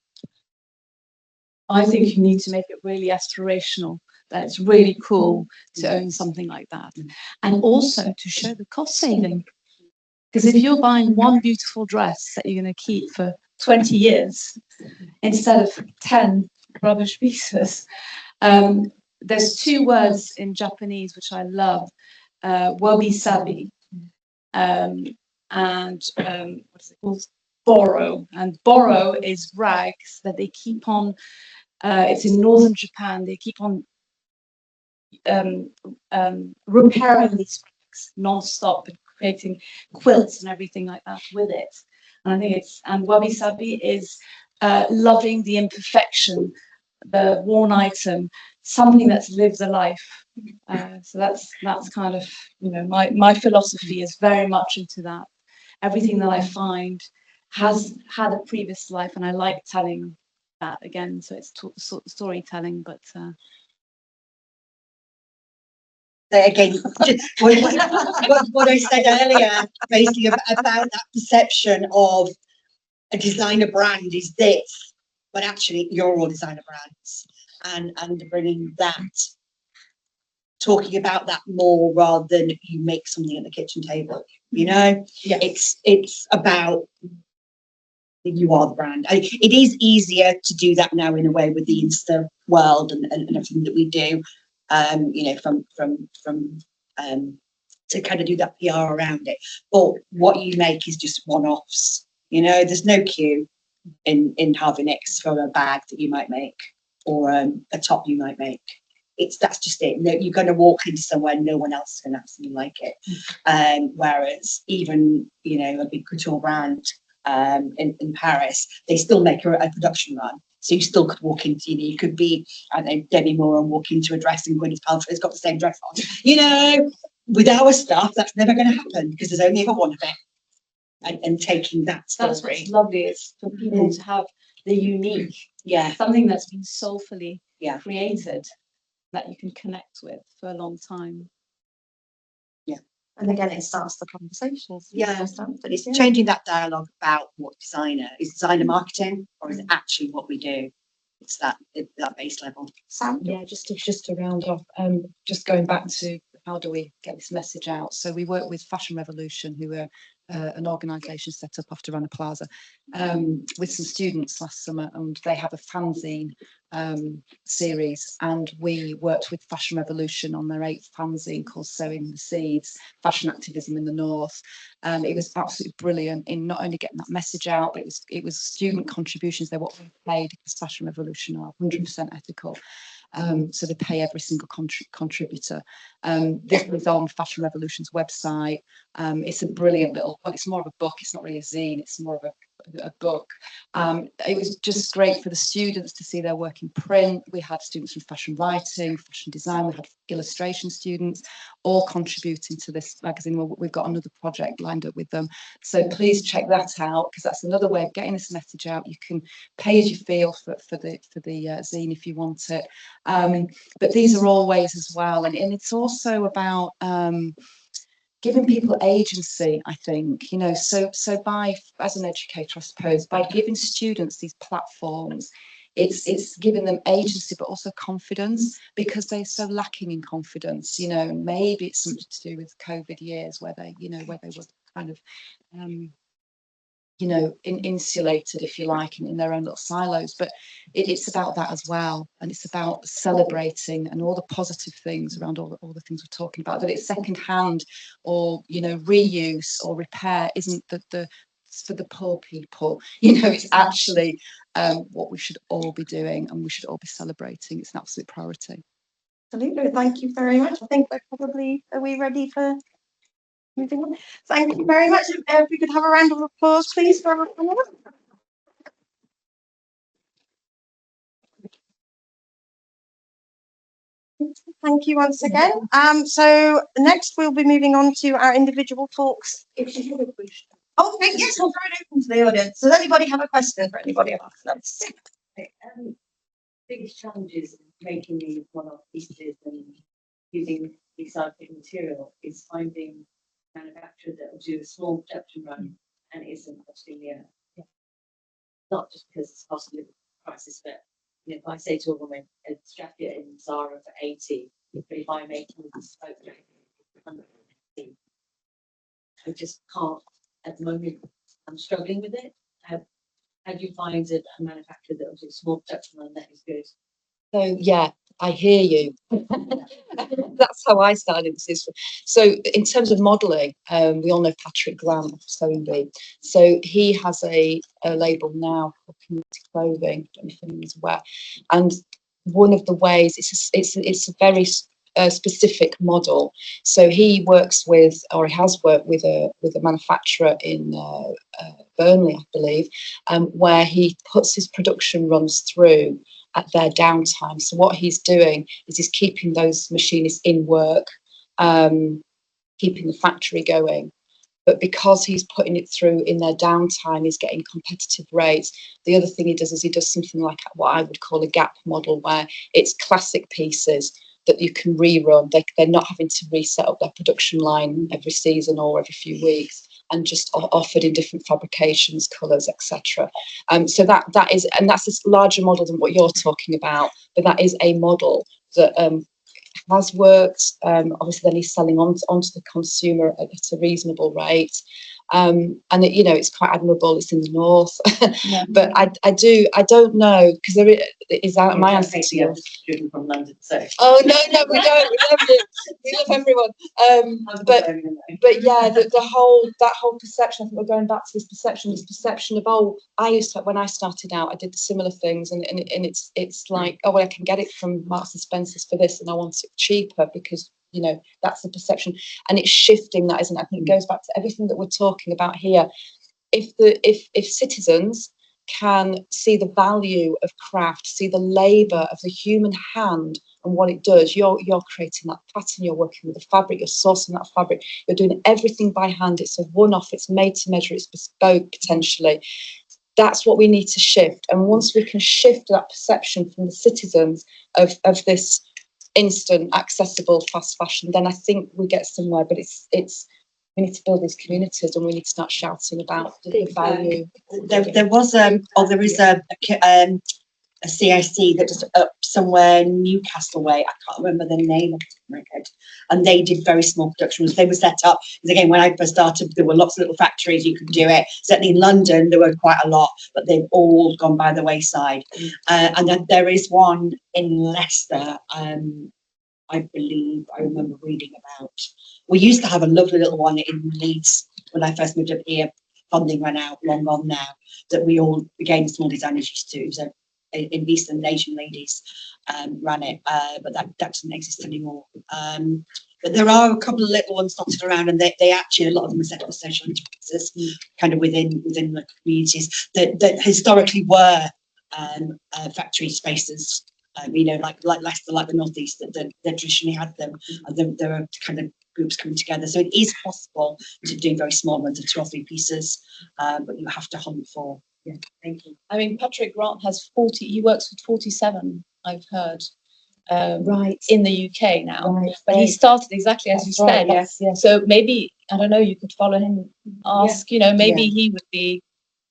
I think you need to make it really aspirational, that it's really cool to own something like that. And also to show the cost saving. Because if you're buying one beautiful dress that you're going to keep for 20 years instead of 10 rubbish pieces, there's two words in Japanese which I love, wabi-sabi, and what is it called? Borrow. And borrow is rags that they keep on, it's in northern Japan, they keep on repairing these rags non-stop and creating quilts and everything like that with it. And I think it's, and wabi-sabi is loving the imperfection, the worn item, something that's lived a life. So that's kind of, you know, my philosophy is very much into that. Everything that I find has had a previous life, and I like telling that again. So it's storytelling, but again, what I said earlier, basically about that perception of a designer brand is this, but actually you're all designer brands, and bringing that, talking about that more rather than you make something at the kitchen table. You know, yeah, it's about you are the brand. It is easier to do that now in a way with the Insta world and everything that we do. You know, from to kind of do that PR around it. But what you make is just one-offs. You know, there's no queue in having it for a bag that you might make. or a top you might make. That's just it. No, you're going to walk into somewhere, no one else is going to have something like it. Whereas even, you know, a big couture brand in Paris, they still make a production run. So you still could walk into, you know, you could be, I don't know, Debbie Moore and walk into a dress and Gwyneth Paltrow's got the same dress on. You know, with our stuff, that's never going to happen because there's only ever one of it. And taking that story. That's what's lovely is for people to have the unique, something that's been soulfully created that you can connect with for a long time. And again, it starts the conversations. But it's changing that dialogue about what designer is. Designer marketing, or is it actually what we do? It's that base level. Sam? Yeah, just to round off, just going back to how do we get this message out? So we work with Fashion Revolution, who are an organisation set up after Rana Plaza, with some students last summer, and they have a fanzine series, and we worked with Fashion Revolution on their 8th fanzine called Sowing the Seeds, Fashion Activism in the North. It was absolutely brilliant in not only getting that message out, but it was student contributions. They were all paid because Fashion Revolution are 100% ethical. So they pay every single contributor. This is on Fashion Revolution's website. It's a brilliant little, well, it's more of a book. It's not really a zine. It's more of a book. It was just great for the students to see their work in print. We had students from fashion writing, fashion design. We had illustration students all contributing to this magazine. We've got another project lined up with them. So please check that out, because that's another way of getting this message out. You can pay as you feel for the zine if you want it. But these are all ways as well. And it's also about giving people agency, I think, you know, so by, as an educator, I suppose, by giving students these platforms, it's giving them agency, but also confidence, because they're so lacking in confidence. You know, maybe it's something to do with COVID years where they were kind of, you know, insulated, if you like, in their own little silos. But it's about that as well. And it's about celebrating and all the positive things around all the things we're talking about, that it's secondhand or, you know, reuse or repair isn't the for the poor people. You know, it's actually what we should all be doing, and we should all be celebrating. It's an absolute priority. Absolutely. Thank you very much. I think are we ready for moving on? Thank you very much. If we could have a round of applause, please, for our panelists. Thank you once again. So next we'll be moving on to our individual talks. Okay, yes, we'll throw it open to the audience. Does anybody have a question for anybody else? Biggest challenges in making these one-off pieces and using recycled material is finding manufacturers that will do a small production run and isn't costing the earth. Not just because it's cost of living crisis, but you know, if I say to a woman, a jacket in Zara for 80, but if I make a bespoke jacket for 150, I just can't at the moment. I'm struggling with it. How do you find a manufacturer that will do a small production run that is good? So yeah, I hear you. That's how I started this. So in terms of modelling, we all know Patrick Glam of Sewing Bee. So he has a label now for community clothing. I don't know if anyone's aware. And one of the ways it's a very specific model. So he works with, or he has worked with a manufacturer in Burnley, I believe, where he puts his production runs through at their downtime. So what he's doing is he's keeping those machinists in work, keeping the factory going. But because he's putting it through in their downtime, he's getting competitive rates. The other thing he does is he does something like what I would call a gap model, where it's classic pieces that you can rerun. They're not having to reset up their production line every season or every few weeks, and just offered in different fabrications, colours, etc. So that is, and that's a larger model than what you're talking about, but that is a model that has worked. Obviously, then he's selling onto the consumer at a reasonable rate. And it, you know, it's quite admirable. It's in the north, yeah. But I don't know, because there is that my answer to you. From London, so. Oh no, we don't. We love everyone. But yeah, that whole perception. I think we're going back to this perception of I used to, when I started out, I did the similar things, and it's like, oh well, I can get it from Marks and Spencer's for this, and I want it cheaper because that's the perception, and it's shifting that, isn't it? I think it goes back to everything that we're talking about here. If citizens can see the value of craft, see the labour of the human hand and what it does, you're creating that pattern, you're working with the fabric, you're sourcing that fabric, you're doing everything by hand, it's a one-off, it's made to measure, it's bespoke potentially. That's what we need to shift. And once we can shift that perception from the citizens of this instant, accessible, fast fashion, then I think we get somewhere. But it's we need to build these communities, and we need to start shouting about the value. There is a CIC that just up somewhere Newcastle way. I can't remember the name of it. And they did very small production rooms. They were set up because, again, when I first started, there were lots of little factories you could do it. Certainly in London, there were quite a lot, but they've all gone by the wayside. And then there is one in Leicester. I believe I remember reading about. We used to have a lovely little one in Leeds when I first moved up here. Funding ran out, long gone now. That we all, again, small designers used to. So in Eastern Asian ladies ran it, but that doesn't exist anymore. But there are a couple of little ones dotted around, and they actually, a lot of them are set up as social enterprises, kind of within the communities that historically were factory spaces. Like Leicester, like the Northeast, that traditionally had them, and there are kind of groups coming together. So it is possible to do very small ones of 2 or 3 pieces, but you have to hunt for. Yeah, thank you. I mean, Patrick Grant has 40. He works with 47. I've heard. Right. In the UK now, right. But he started exactly as you said. Right. Yes. So maybe, I don't know, you could follow him, ask. Maybe he would be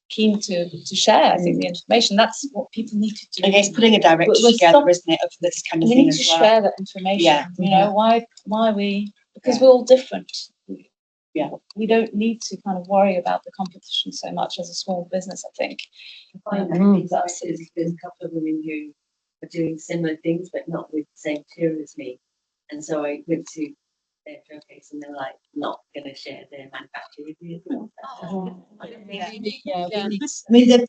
keen to share, I think, the information. That's what people need to do. And it's putting a direction together, isn't it, of this kind of thing. We need to share that information. Yeah. Why we, because we're all different. Yeah. We don't need to kind of worry about the competition so much as a small business, I think. I find that things I've seen, there's a couple of women who are doing similar things but not with the same material as me. And so I went to their showcase and they're like not going to share their manufacture with me as well. I mean,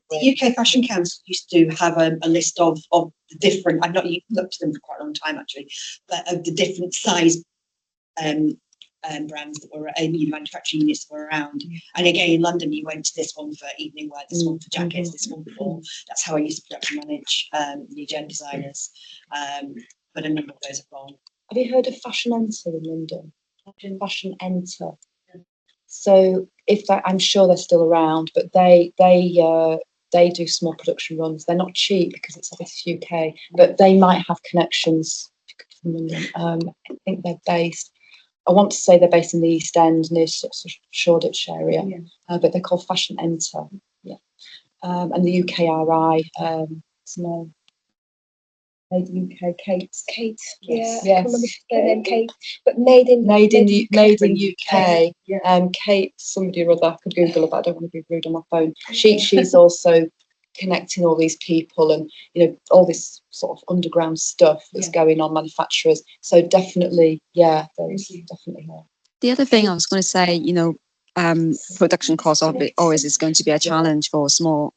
the UK Fashion Council used to have a list of the different, I've not looked at them for quite a long time actually, but of the different size brands that were manufacturing units that were around. And again, in London, you went to this one for evening wear, this one for jackets, this one for. That's how I used to production manage new gen designers. But a number of those have gone. Have you heard of Fashion Enter in London? Fashion Enter. So I'm sure they're still around, but they do small production runs. They're not cheap because it's obviously UK, but they might have connections from London. I think they're based. I want to say they're based in the East End near sort of Shoreditch area, but they're called Fashion Enter. Yeah, and the UKRI. No. Made in UK, Kate. Yes. Yeah, I can't remember her name, Kate, but made in UK. Kate, somebody or other. I could Google her, but I don't want to be rude on my phone. She's also connecting all these people and all this sort of underground stuff that's going on, manufacturers. So definitely, there's definitely more. The other thing I was going to say, production cost always is going to be a challenge for small,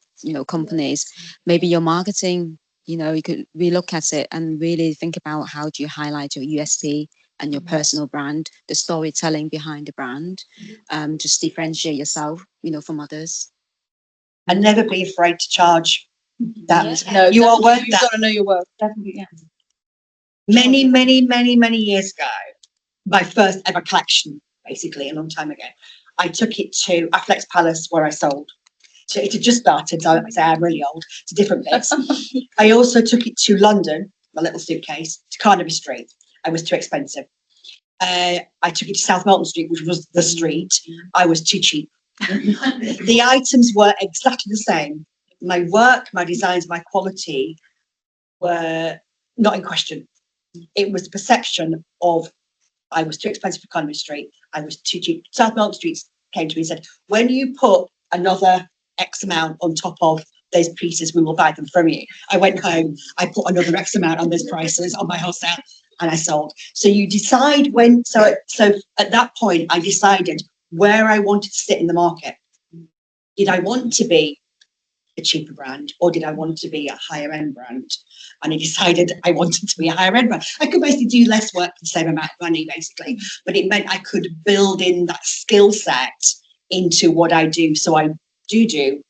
companies. Maybe your marketing. You could relook at it and really think about how do you highlight your USP and your personal brand, the storytelling behind the brand, just differentiate yourself, from others. And never be afraid to charge that. No, you are worth you've that. got to know your worth. Definitely, yeah. Many years ago, my first ever collection, basically a long time ago, I took it to Affleck's Palace where I sold. So it had just started, so I say I'm really old, to different bits. I also took it to London, my little suitcase, to Carnaby Street. I was too expensive. I took it to South Melton Street, which was the street. I was too cheap. The items were exactly the same. My work, my designs, my quality were not in question. It was the perception of I was too expensive for Carnaby Street. I was too cheap. South Melton Street came to me and said, when you put another X amount on top of those pieces, we will buy them from you. I went home, I put another X amount on those prices on my wholesale, and I sold. So you decide when, so at that point, I decided where I wanted to sit in the market. Did I want to be a cheaper brand, or did I want to be a higher end brand? And I decided I wanted to be a higher end brand. I could basically do less work for the same amount of money, basically, but it meant I could build in that skill set into what I do. So I do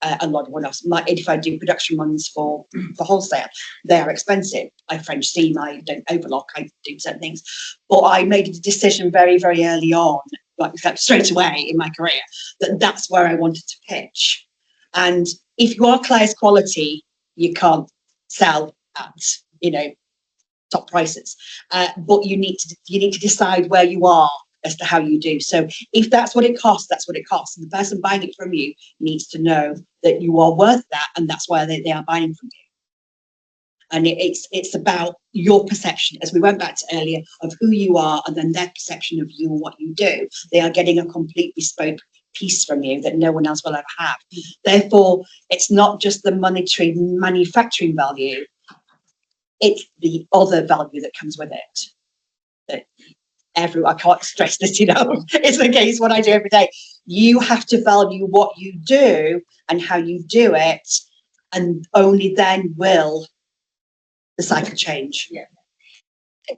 a lot of one-offs. If I do production runs for wholesale, they are expensive. I French seam, I don't overlock, I do certain things. But I made a decision very, very early on, like straight away in my career, that that's where I wanted to pitch. And if you are Claire's quality, you can't sell at, top prices. But you need to decide where you are as to how you do. So if that's what it costs, that's what it costs. And the person buying it from you needs to know that you are worth that, and that's why they are buying from you. And it's about your perception, as we went back to earlier, of who you are, and then their perception of you and what you do. They are getting a complete bespoke piece from you that no one else will ever have. Therefore, it's not just the monetary manufacturing value, it's the other value that comes with it. That I can't stress this, it's the case what I do every day. You have to value what you do and how you do it, and only then will the cycle change. Yeah.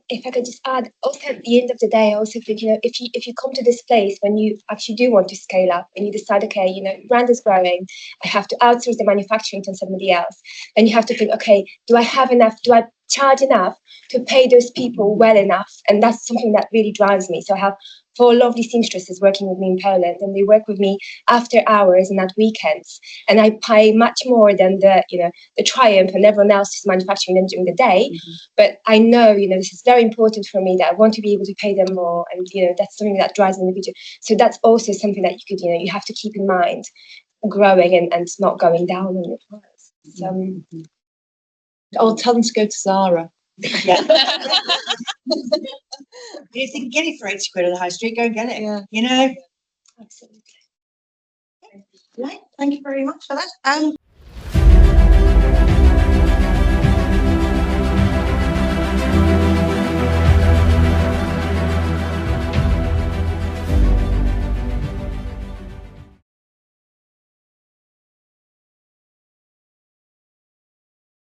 If I could just add, also at the end of the day, I also think, if you come to this place when you actually do want to scale up and you decide, okay, brand is growing, I have to outsource the manufacturing to somebody else, then you have to think, okay, do I have enough? Do I charge enough to pay those people well enough? And that's something that really drives me. So I have 4 lovely seamstresses working with me in Poland, and they work with me after hours and at weekends. And I pay much more than the Triumph and everyone else who's manufacturing them during the day. Mm-hmm. But I know, this is very important for me, that I want to be able to pay them more. And, that's something that drives me in the future. So that's also something that you could, you have to keep in mind, growing and not going down on your price. So, I'll tell them to go to Zara. Yeah. If they can get it for 80 quid on the high street, go and get it. Yeah. Absolutely. Right. Thank you very much for that.